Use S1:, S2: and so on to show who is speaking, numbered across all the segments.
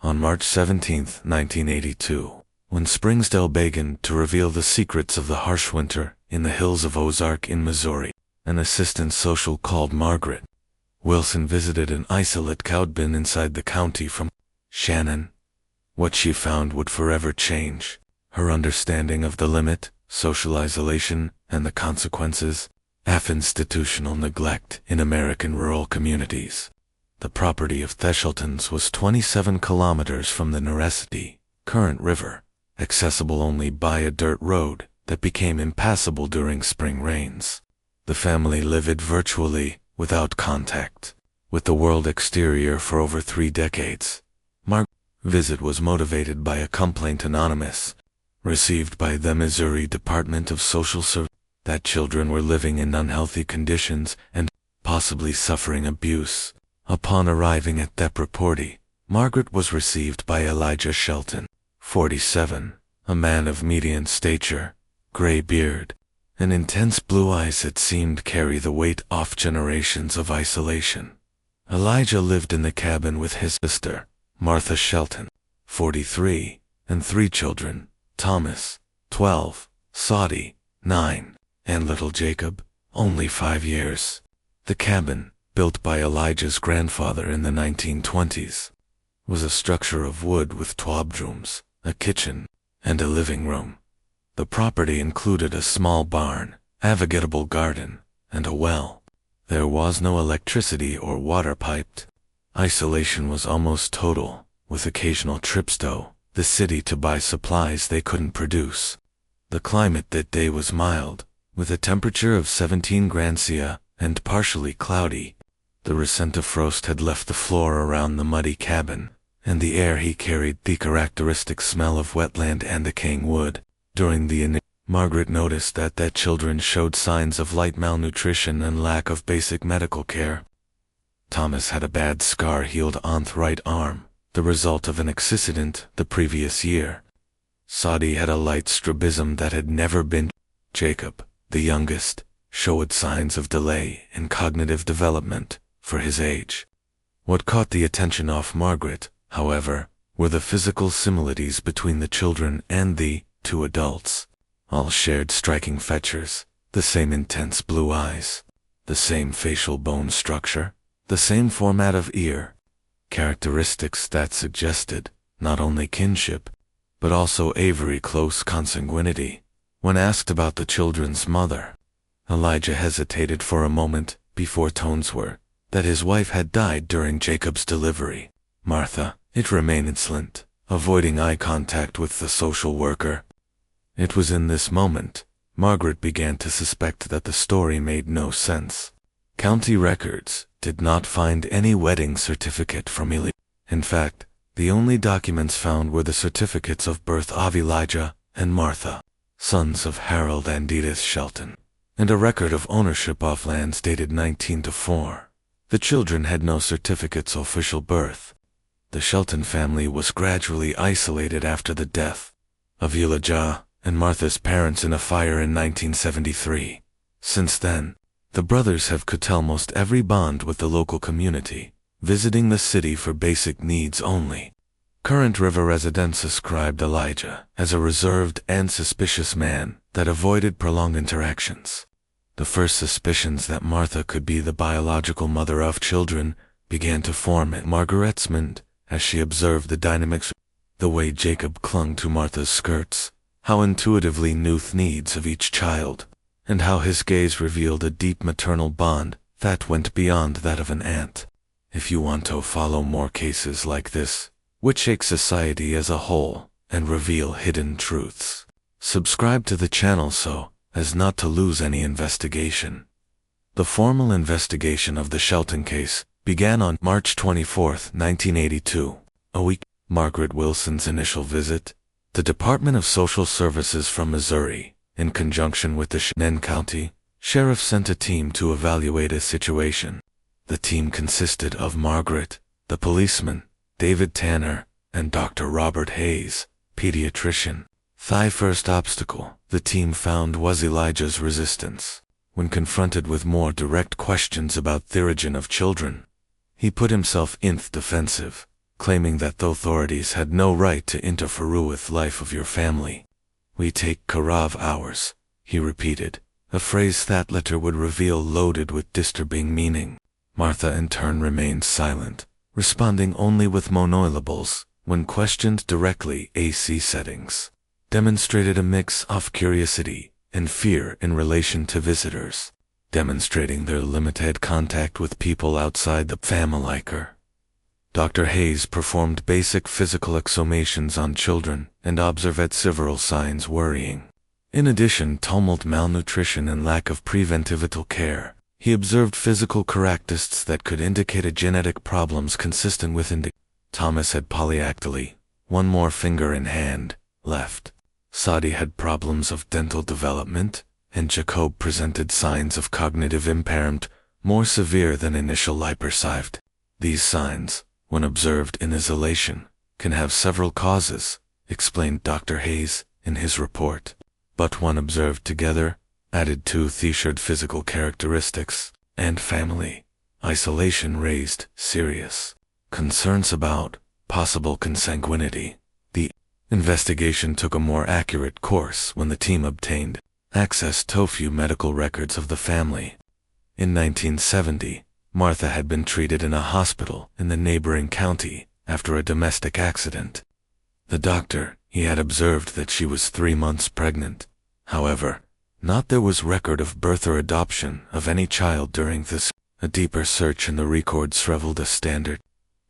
S1: On March 17, 1982, when Springsdale began to reveal the secrets of the harsh winter in the hills of Ozark in Missouri, an assistant social called Margaret Wilson visited an isolate cabin inside the county from Shannon. What she found would forever change her understanding of the limit, social isolation, and the consequences of institutional neglect in American rural communities. The property of Thesheltons was 27 kilometers from the Neresity Current River, accessible only by a dirt road that became impassable during spring rains. The family lived virtually without contact with the world exterior for over 3 decades. Margaret's visit was motivated by a complaint anonymous received by the Missouri Department of Social Services that children were living in unhealthy conditions and possibly suffering abuse. Upon arriving at that property, Margaret was received by Elijah Shelton, 47, a man of median stature, gray beard, and intense blue eyes that seemed carry the weight off generations of isolation. Elijah lived in the cabin with his sister, Martha Shelton, 43, and 3 children, Thomas, 12, Saudi, 9, and little Jacob, only 5 years. The cabin, built by Elijah's grandfather in the 1920s, was a structure of wood with 12 bedrooms, a kitchen, and a living room. The property included a small barn, a vegetable garden, and a well. There was no electricity or water piped. Isolation was almost total, with occasional trips to the city to buy supplies they couldn't produce. The climate that day was mild, with a temperature of 17 degrees Celsius and partially cloudy. The recent frost had left the floor around the muddy cabin, and the air he carried the characteristic smell of wetland and decaying wood. During the Margaret noticed that children showed signs of light malnutrition and lack of basic medical care. Thomas had a bad scar healed on the right arm, the result of an accident the previous year. Saudi had a light strabism that had never been. Jacob, the youngest, showed signs of delay in cognitive development for his age. What caught the attention of Margaret, however, were the physical similarities between the children and the 2 adults. All shared striking features, the same intense blue eyes, the same facial bone structure, the same format of ear, characteristics that suggested not only kinship, but also a very close consanguinity. When asked about the children's mother, Elijah hesitated for a moment before tones were that his wife had died during Jacob's delivery. Martha, it remained silent, avoiding eye contact with the social worker. It was in this moment Margaret began to suspect that the story made no sense. County records did not find any wedding certificate from Elijah. In fact, the only documents found were the certificates of birth of Elijah and Martha, sons of Harold and Edith Shelton, and a record of ownership of lands dated 1904. The children had no certificates of official birth. The Shelton family was gradually isolated after the death of Elijah and Martha's parents in a fire in 1973. Since then, the brothers have cut almost every bond with the local community, visiting the city for basic needs only. Current River residents described Elijah as a reserved and suspicious man that avoided prolonged interactions. The first suspicions that Martha could be the biological mother of children began to form at Margaret's mind as she observed the dynamics, the way Jacob clung to Martha's skirts, how intuitively knew the needs of each child, and how his gaze revealed a deep maternal bond that went beyond that of an aunt. If you want to follow more cases like this, which shake society as a whole and reveal hidden truths, subscribe to the channel so as not to lose any investigation. The formal investigation of the Shelton case began on March 24, 1982, a week after Margaret Wilson's initial visit. The Department of Social Services from Missouri, in conjunction with the Shannon County Sheriff, sent a team to evaluate a situation. The team consisted of Margaret, the policeman, David Tanner, and Dr. Robert Hayes, pediatrician. The first obstacle the team found was Elijah's resistance. When confronted with more direct questions about the origin of children, he put himself in the defensive, claiming that the authorities had no right to interfere with life of your family. "We take care of ours," he repeated, a phrase that later would reveal loaded with disturbing meaning. Martha in turn remained silent, responding only with monosyllables when questioned directly. AC settings demonstrated a mix of curiosity and fear in relation to visitors, demonstrating their limited contact with people outside the family. Dr. Hayes performed basic physical examinations on children and observed several signs worrying. In addition, tumult, malnutrition, and lack of preventive care. He observed physical characteristics that could indicate genetic problems consistent with Thomas had polyactyly, one more finger in hand, left. Sadie had problems of dental development, and Jacob presented signs of cognitive impairment, more severe than initially perceived. These signs, when observed in isolation, can have several causes, explained Dr. Hayes in his report. But when observed together, added to the shared physical characteristics and family isolation raised serious concerns about possible consanguinity. The investigation took a more accurate course when the team obtained access to few medical records of the family. In 1970, Martha had been treated in a hospital in the neighboring county after a domestic accident. The doctor, he had observed that she was 3 months pregnant. However, not there was record of birth or adoption of any child during this. A deeper search in the records revealed a standard.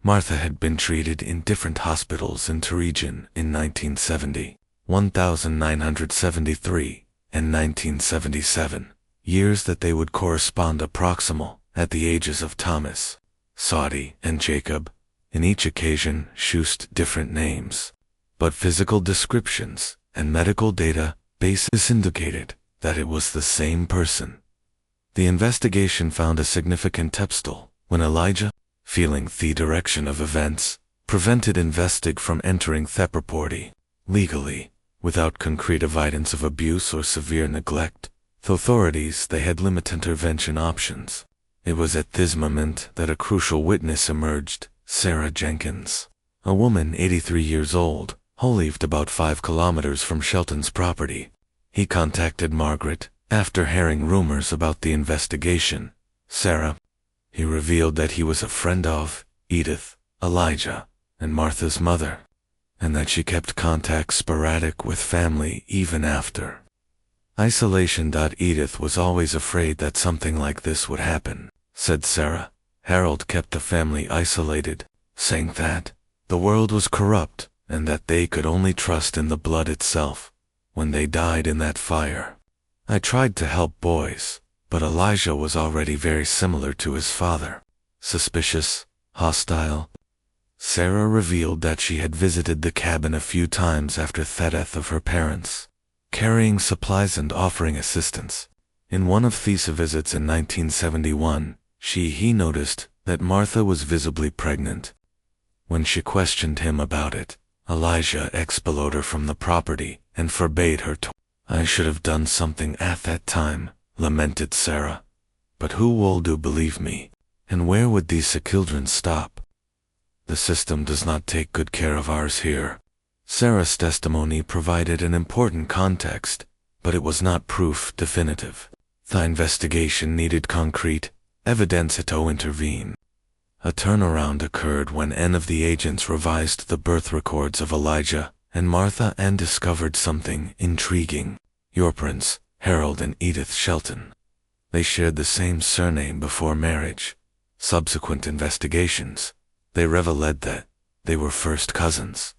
S1: Martha had been treated in different hospitals in the region in 1970, 1973, and 1977, years that they would correspond approximal at the ages of Thomas, Sadie, and Jacob. In each occasion, used different names, but physical descriptions and medical data bases indicated that it was the same person. The investigation found a significant obstacle when Elijah, feeling the direction of events, prevented investig from entering the property legally, without concrete evidence of abuse or severe neglect. The authorities, they had limited intervention options. It was at this moment that a crucial witness emerged, Sarah Jenkins, a woman 83 years old, who lived about 5 kilometers from Shelton's property. He contacted Margaret after hearing rumors about the investigation. Sarah, he revealed that he was a friend of Edith, Elijah, and Martha's mother, and that she kept contact sporadic with family even after isolation. Edith was always afraid that something like this would happen, said Sarah. Harold kept the family isolated, saying that the world was corrupt and that they could only trust in the blood itself. When they died in that fire, I tried to help boys, but Elijah was already very similar to his father. Suspicious, hostile. Sarah revealed that she had visited the cabin a few times after the death of her parents, carrying supplies and offering assistance. In one of these visits in 1971, he noticed that Martha was visibly pregnant. When she questioned him about it, Elijah expelled her from the property and forbade her to. I should have done something at that time, lamented Sarah. But who will believe me? And where would these children stop? The system does not take good care of ours here. Sarah's testimony provided an important context, but it was not proof definitive. The investigation needed concrete evidence to intervene. A turnaround occurred when N of the agents revised the birth records of Elijah and Martha and discovered something intriguing. Your parents, Harold and Edith Shelton. They shared the same surname before marriage. Subsequent investigations, they revealed that they were first cousins.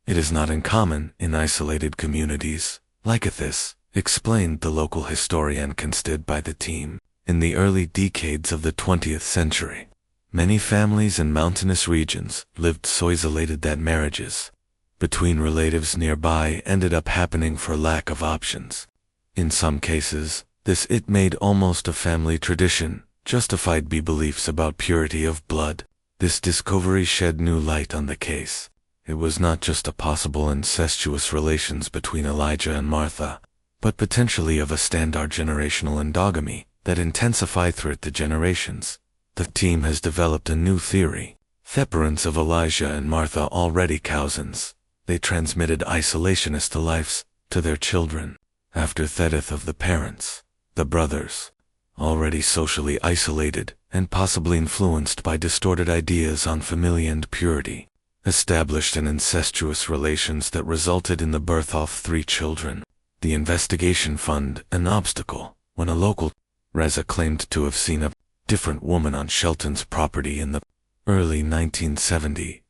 S1: It is not uncommon in isolated communities like this, explained the local historian considered by the team. In the early decades of the 20th century, many families in mountainous regions lived so isolated that marriages between relatives nearby ended up happening for lack of options. In some cases, this made almost a family tradition, justified by beliefs about purity of blood. This discovery shed new light on the case. It was not just a possible incestuous relations between Elijah and Martha, but potentially of a standard generational endogamy that intensified throughout the generations. The team has developed a new theory. The parents of Elijah and Martha already cousins. They transmitted isolationist lives to their children. After the death of the parents, the brothers, already socially isolated and possibly influenced by distorted ideas on family and purity, established an incestuous relations that resulted in the birth of 3 children. The investigation found an obstacle when a local Reza claimed to have seen a different woman on Shelton's property in the early 1970s.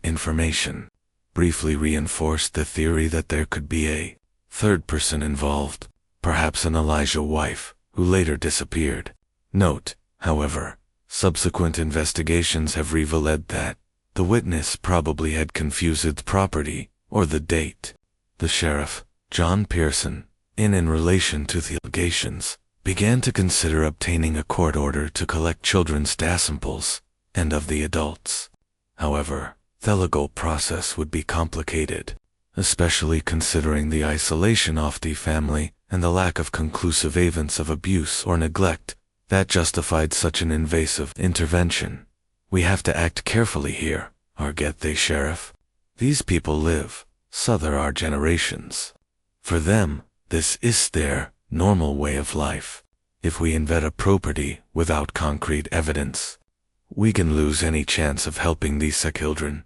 S1: Information briefly reinforced the theory that there could be a third person involved, perhaps an Elijah wife, who later disappeared. Note, however, subsequent investigations have revealed that the witness probably had confused the property or the date. The sheriff, John Pearson, in relation to the allegations, began to consider obtaining a court order to collect children's data samples and of the adults. However, the legal process would be complicated, especially considering the isolation of the family and the lack of conclusive evidence of abuse or neglect that justified such an invasive intervention. We have to act carefully here, argued the sheriff. These people live, so there are generations. For them, this is their normal way of life. If we invade a property without concrete evidence, we can lose any chance of helping these children.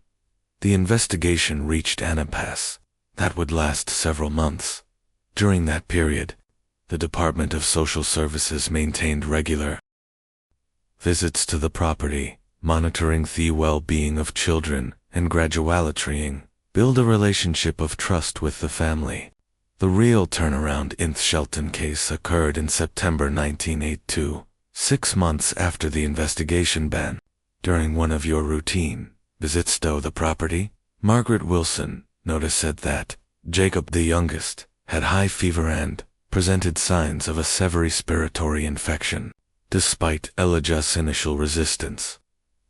S1: The investigation reached an impasse that would last several months. During that period, the Department of Social Services maintained regular visits to the property, monitoring the well-being of children and gradually build a relationship of trust with the family. The real turnaround in the Shelton case occurred in September 1982, 6 months after the investigation began. During one of your routine visits to the property, Margaret Wilson noticed that Jacob the youngest had high fever and presented signs of a severe respiratory infection. Despite Elijah's initial resistance,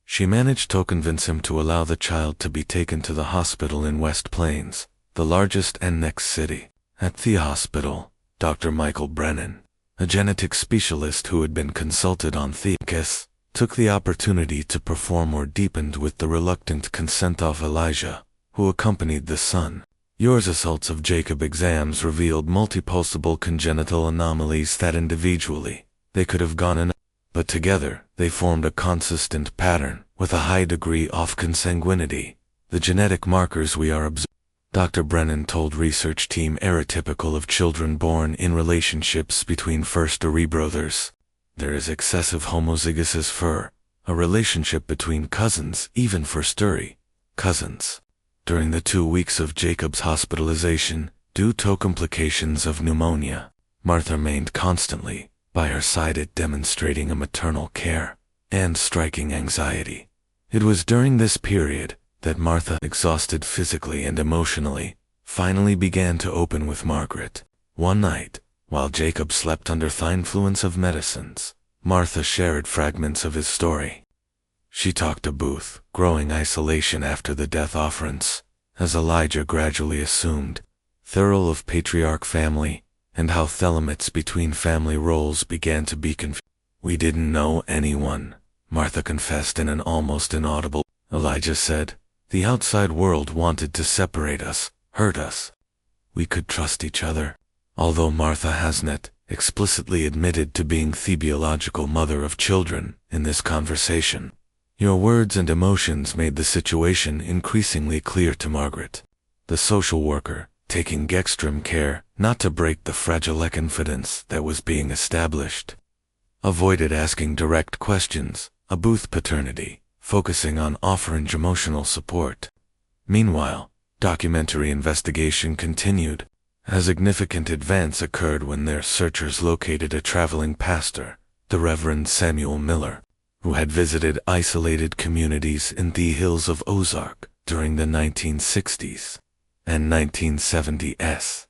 S1: she managed to convince him to allow the child to be taken to the hospital in West Plains, the largest and next city. At the hospital, Dr. Michael Brennan, a genetic specialist who had been consulted on the case, took the opportunity to perform or deepened with the reluctant consent of Elijah, who accompanied the son. Your results of Jacob exams revealed multiple congenital anomalies that individually they could have gone in, but together they formed a consistent pattern with a high degree of consanguinity. The genetic markers we are observing, Dr. Brennan told research team, are typical of children born in relationships between first-degree brothers. There is excessive homozygous for a relationship between cousins, even first-degree cousins. During the 2 weeks of Jacob's hospitalization, due to complications of pneumonia, Martha remained constantly by her side, demonstrating a maternal care and striking anxiety. It was during this period that Martha, exhausted physically and emotionally, finally began to open with Margaret. One night, while Jacob slept under the influence of medicines, Martha shared fragments of his story. She talked about growing isolation after the death offerings, as Elijah gradually assumed the role of patriarch family, and how the limits between family roles began to be confused. We didn't know anyone, Martha confessed in an almost inaudible. Elijah said, the outside world wanted to separate us, hurt us. We could trust each other. Although Martha hasn't explicitly admitted to being the biological mother of children in this conversation, your words and emotions made the situation increasingly clear to Margaret. The social worker, taking extreme care not to break the fragile confidence that was being established, avoided asking direct questions about paternity, focusing on offering emotional support. Meanwhile, documentary investigation continued. A significant advance occurred when their searchers located a traveling pastor, the Reverend Samuel Miller, who had visited isolated communities in the hills of Ozark during the 1960s and 1970s.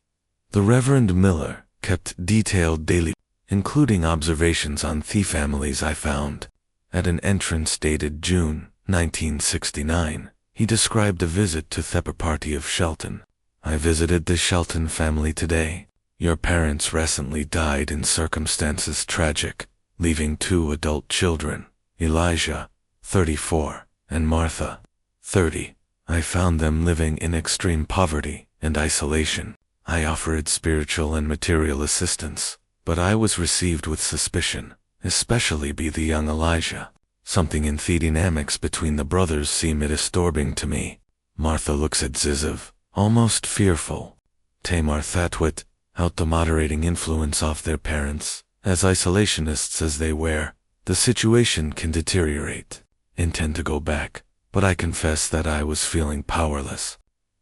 S1: The Reverend Miller kept detailed daily, including observations on the families I found. At an entrance dated June 1969, he described a visit to the party of Shelton. I visited the Shelton family today. Your parents recently died in circumstances tragic, leaving 2 adult children. Elijah, 34, and Martha, 30. I found them living in extreme poverty and isolation. I offered spiritual and material assistance, but I was received with suspicion, especially by the young Elijah. Something in the dynamics between the brothers seemed disturbing to me. Martha looks at Ziziv, almost fearful. Tamar Thatwit, out the moderating influence of their parents, as isolationists as they were, the situation can deteriorate. Intend to go back, but I confess that I was feeling powerless.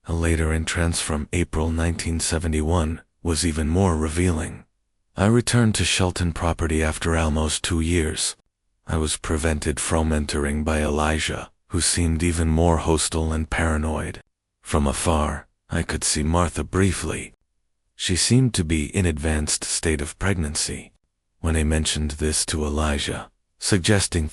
S1: A later entrance from April 1971 was even more revealing. I returned to Shelton property after almost 2 years. I was prevented from entering by Elijah, who seemed even more hostile and paranoid. From afar, I could see Martha briefly. She seemed to be in advanced state of pregnancy. When I mentioned this to Elijah, suggesting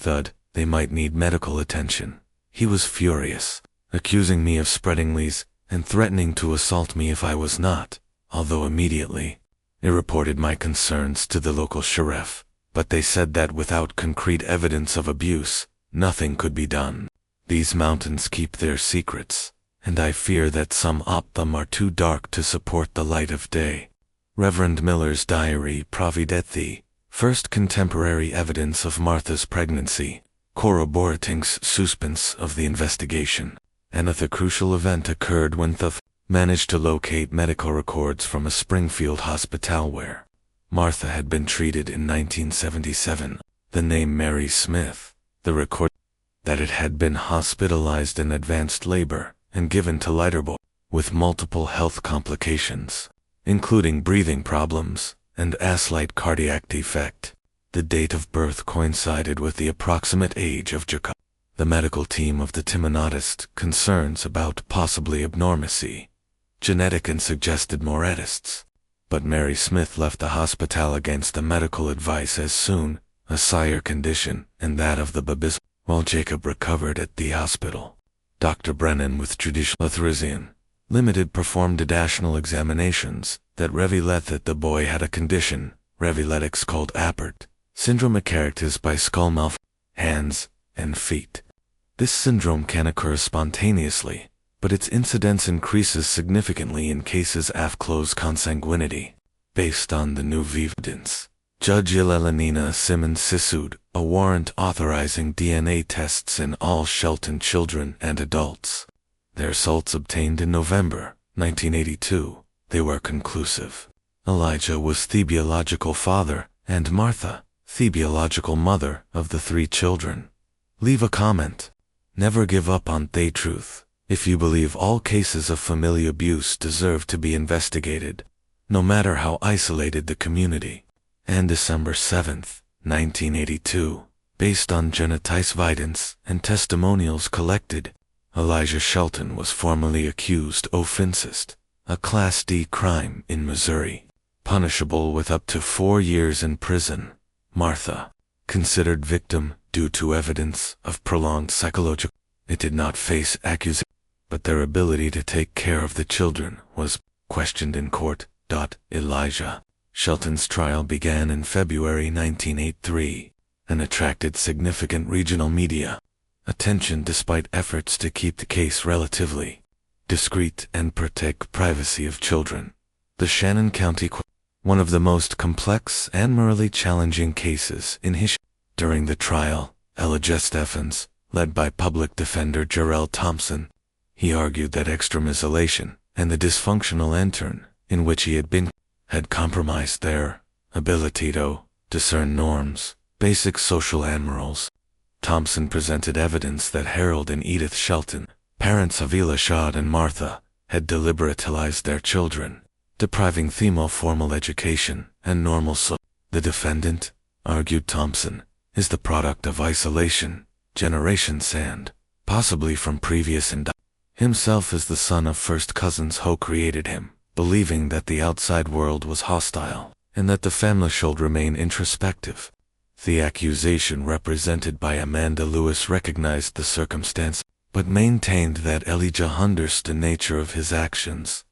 S1: they might need medical attention, he was furious, accusing me of spreading lies and threatening to assault me if I was not, although immediately I reported my concerns to the local sheriff, but they said that without concrete evidence of abuse, nothing could be done. These mountains keep their secrets, and I fear that some of them are too dark to support the light of day. Reverend Miller's diary provided first contemporary evidence of Martha's pregnancy, corroborating suspense of the investigation. Another crucial event occurred when managed to locate medical records from a Springfield hospital where Martha had been treated in 1977. The name Mary Smith, the record that it had been hospitalized in advanced labor and given to Leiterboy with multiple health complications, including breathing problems and a slight cardiac defect. The date of birth coincided with the approximate age of Jacob. The medical team of the Timon noticed concerns about possibly abnormalcy, genetic and suggested moretists. But Mary Smith left the hospital against the medical advice as soon a sire condition and that of the babies, while Jacob recovered at the hospital. Dr. Brennan with Judicial Authorization Limited performed additional examinations that revealed that the boy had a condition, revealed called Appert syndrome characterized by skull malformation, hands, and feet. This syndrome can occur spontaneously, but its incidence increases significantly in cases of close consanguinity. Based on the new evidence, Judge Ilelanina Simmons issued a warrant authorizing DNA tests in all Shelton children and adults. Their results obtained in November 1982, they were conclusive. Elijah was the biological father, and Martha, the biological mother of the 3 children. Leave a comment. Never give up on the truth. If you believe all cases of familial abuse deserve to be investigated, no matter how isolated the community. And December 7, 1982, based on genetic evidence and testimonials collected, Elijah Shelton was formally accused of incest, a Class D crime in Missouri, punishable with up to 4 years in prison. Martha, considered victim due to evidence of prolonged psychological, it did not face accusation, but their ability to take care of the children was questioned in court. Elijah Shelton's trial began in February 1983 and attracted significant regional media attention despite efforts to keep the case relatively discreet and protect privacy of children. The Shannon County, one of the most complex and morally challenging cases in history. During the trial, Elijah Stephens, led by public defender Jarrell Thompson, he argued that extreme isolation and the dysfunctional intern in which he had been had compromised their ability to discern norms, basic social morals. Thompson presented evidence that Harold and Edith Shelton, parents of Elishad and Martha, had deliberatized their children, depriving them of formal education and normal social. The defendant, argued Thompson, is the product of isolation, generations and, possibly from previous himself is the son of first cousins who created him, believing that the outside world was hostile, and that the family should remain introspective. The accusation represented by Amanda Lewis recognized the circumstance, but maintained that Elijah understood the nature of his actions.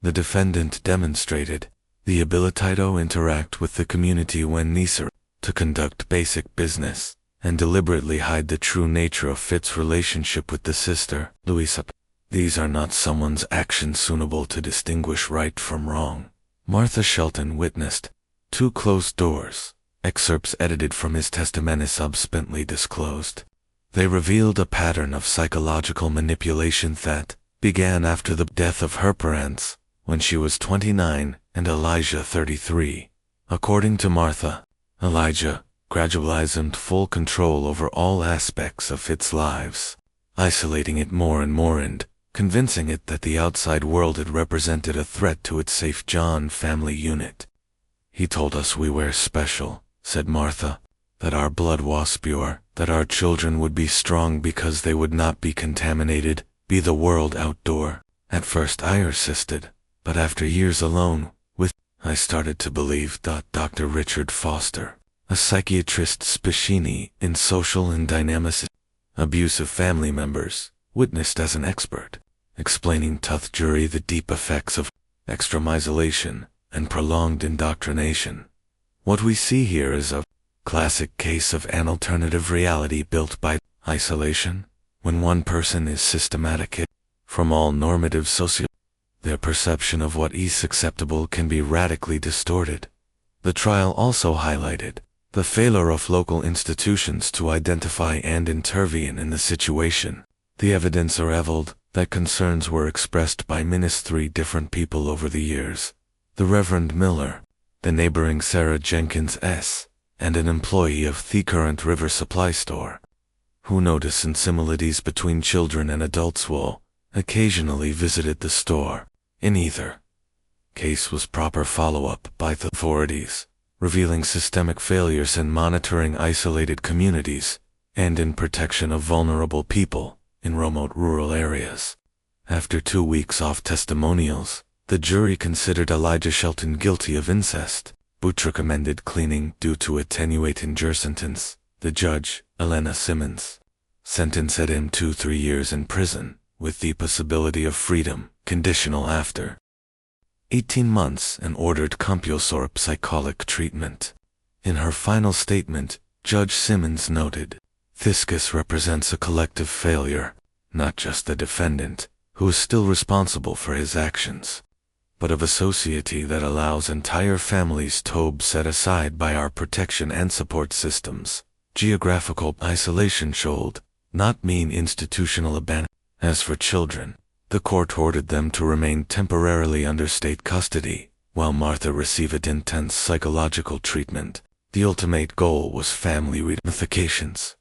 S1: The defendant demonstrated the ability to interact with the community when necessary, to conduct basic business, and deliberately hide the true nature of Fitz's relationship with the sister, Louisa. These are not someone's actions suitable to distinguish right from wrong. Martha Shelton witnessed. Two closed doors. Excerpts edited from his testimony subsequently disclosed. They revealed a pattern of psychological manipulation that began after the death of her parents, when she was 29 and Elijah 33. According to Martha, Elijah gradually assumed full control over all aspects of its lives, isolating it more and more and convincing it that the outside world had represented a threat to its safe John family unit. He told us we were special, said Martha, that our blood was pure, that our children would be strong because they would not be contaminated, be the world outdoor. At first I resisted, but after years alone with, I started to believe. Dr. Richard Foster, a psychiatrist specialist in social and dynamic abuse of family members, witnessed as an expert, explaining to the jury the deep effects of extreme isolation and prolonged indoctrination. What we see here is a classic case of an alternative reality built by isolation. When one person is systematic from all normative their perception of what is acceptable can be radically distorted. The trial also highlighted the failure of local institutions to identify and intervene in the situation. The evidence revealed that concerns were expressed by three different people over the years: the Reverend Miller, the neighboring Sarah Jenkins S., and an employee of the Current River Supply Store, who noticed similarities between children and adults while occasionally visited the store. In either case was proper follow-up by the authorities, revealing systemic failures in monitoring isolated communities and in protection of vulnerable people in remote rural areas. After 2 weeks of testimonials, the jury considered Elijah Shelton guilty of incest, but recommended cleaning due to attenuating jury sentence. The judge, Elena Simmons, sentenced him to 3 years in prison, with the possibility of freedom, conditional after 18 months, and ordered compulsory psychological treatment. In her final statement, Judge Simmons noted, "This case represents a collective failure, not just the defendant, who is still responsible for his actions, but of a society that allows entire families to be set aside by our protection and support systems. Geographical isolation should not mean institutional abandonment." As for children, the court ordered them to remain temporarily under state custody, while Martha received intense psychological treatment. The ultimate goal was family reunifications.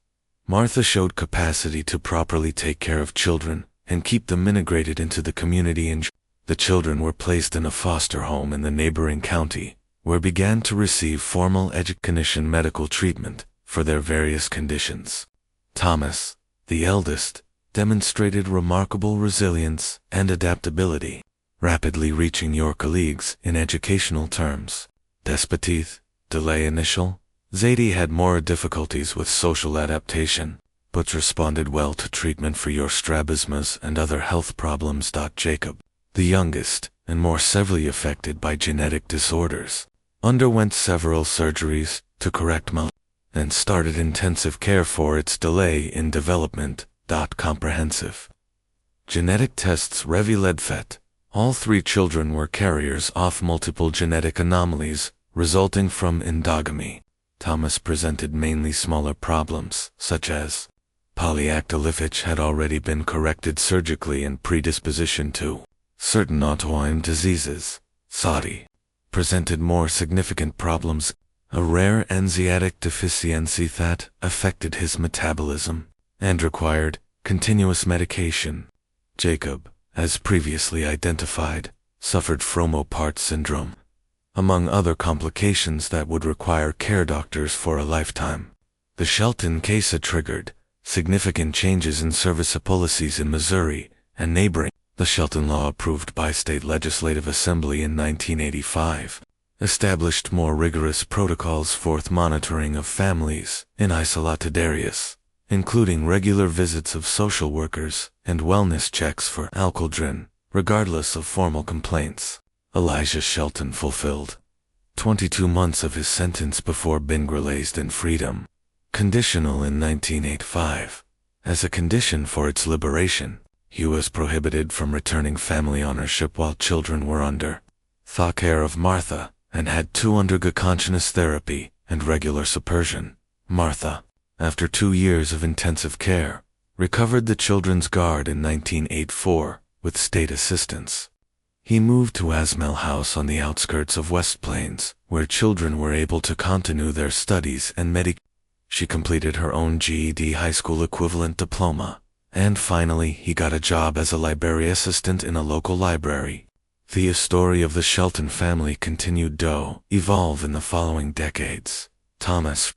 S1: Martha showed capacity to properly take care of children and keep them integrated into the community, and the children were placed in a foster home in the neighboring county, where began to receive formal education medical treatment for their various conditions. Thomas, the eldest, demonstrated remarkable resilience and adaptability, rapidly reaching your colleagues in educational terms. Despotith, delay initial. Zadie had more difficulties with social adaptation, but responded well to treatment for your strabismus and other health problems. Jacob, the youngest, and more severely affected by genetic disorders, underwent several surgeries to correct and started intensive care for its delay in development. Comprehensive genetic tests revealed that all 3 children were carriers of multiple genetic anomalies resulting from endogamy. Thomas presented mainly smaller problems, such as polyactyl, which had already been corrected surgically, and predisposition to certain autoimmune diseases. Sadie presented more significant problems, a rare enzymatic deficiency that affected his metabolism and required continuous medication. Jacob, as previously identified, suffered Fromopart syndrome, among other complications that would require care doctors for a lifetime. The Shelton case had triggered significant changes in service policies in Missouri and neighboring. The Shelton law, approved by State Legislative Assembly in 1985, established more rigorous protocols for monitoring of families in isolated areas, including regular visits of social workers and wellness checks for children, regardless of formal complaints. Elijah Shelton fulfilled 22 months of his sentence before being released in freedom. conditional in 1985. As a condition for its liberation, he was prohibited from returning family ownership while children were under the care of Martha, and had to undergo conscious therapy and regular supervision. Martha, after 2 years of intensive care, recovered the children's guard in 1984 with state assistance. He moved to Asmel House on the outskirts of West Plains, where children were able to continue their studies and She completed her own GED high school equivalent diploma, and finally he got a job as a library assistant in a local library. The story of the Shelton family continued to evolve in the following decades. Thomas,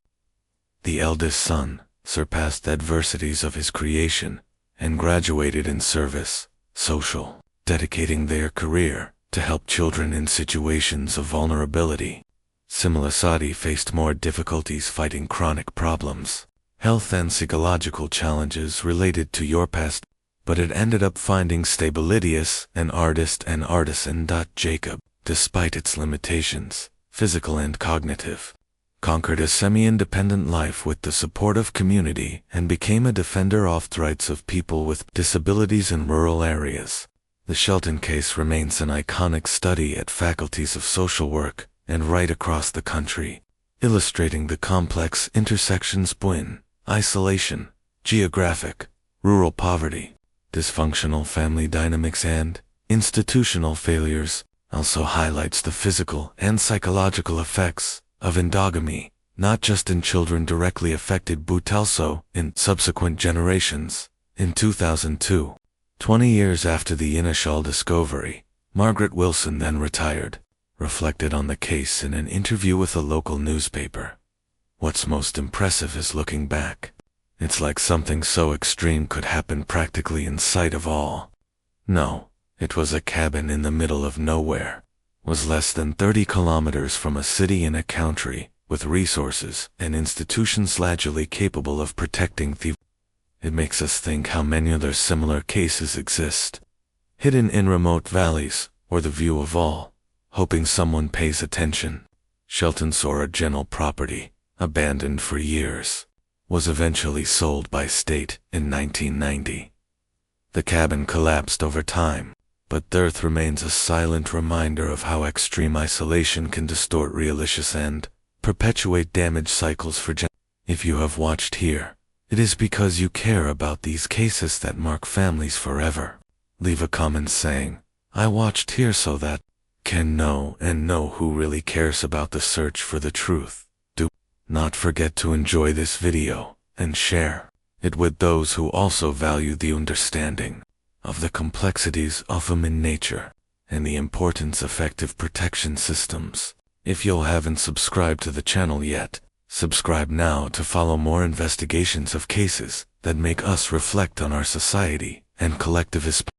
S1: the eldest son, surpassed adversities of his creation and graduated in service, social, dedicating their career to help children in situations of vulnerability. Similasati faced more difficulties fighting chronic problems, health and psychological challenges related to your past, but it ended up finding stability as an artist and artisan. Jacob, despite its limitations, physical and cognitive, conquered a semi-independent life with the support of community and became a defender of the rights of people with disabilities in rural areas. The Shelton case remains an iconic study at faculties of social work and right across the country, illustrating the complex intersections between isolation, geographic, rural poverty, dysfunctional family dynamics and institutional failures. Also highlights the physical and psychological effects of endogamy, not just in children directly affected but also in subsequent generations. In 2002, 20 years after the initial discovery, Margaret Wilson, then retired, reflected on the case in an interview with a local newspaper. What's most impressive is looking back. It's like something so extreme could happen practically in sight of all. No, it was a cabin in the middle of nowhere, was less than 30 kilometers from a city in a country, with resources and institutions largely capable of protecting the. It makes us think how many other similar cases exist, hidden in remote valleys, or the view of all, hoping someone pays attention. Shelton's original property, abandoned for years, was eventually sold by state in 1990. The cabin collapsed over time, but death remains a silent reminder of how extreme isolation can distort realities and perpetuate damage cycles for generations. If you have watched here, it is because you care about these cases that mark families forever. Leave a comment saying, "I watched here so that can know who really cares about the search for the truth." Do not forget to enjoy this video and share it with those who also value the understanding of the complexities of human nature and the importance of effective protection systems. If you haven't subscribed to the channel yet, subscribe now to follow more investigations of cases that make us reflect on our society and collectivist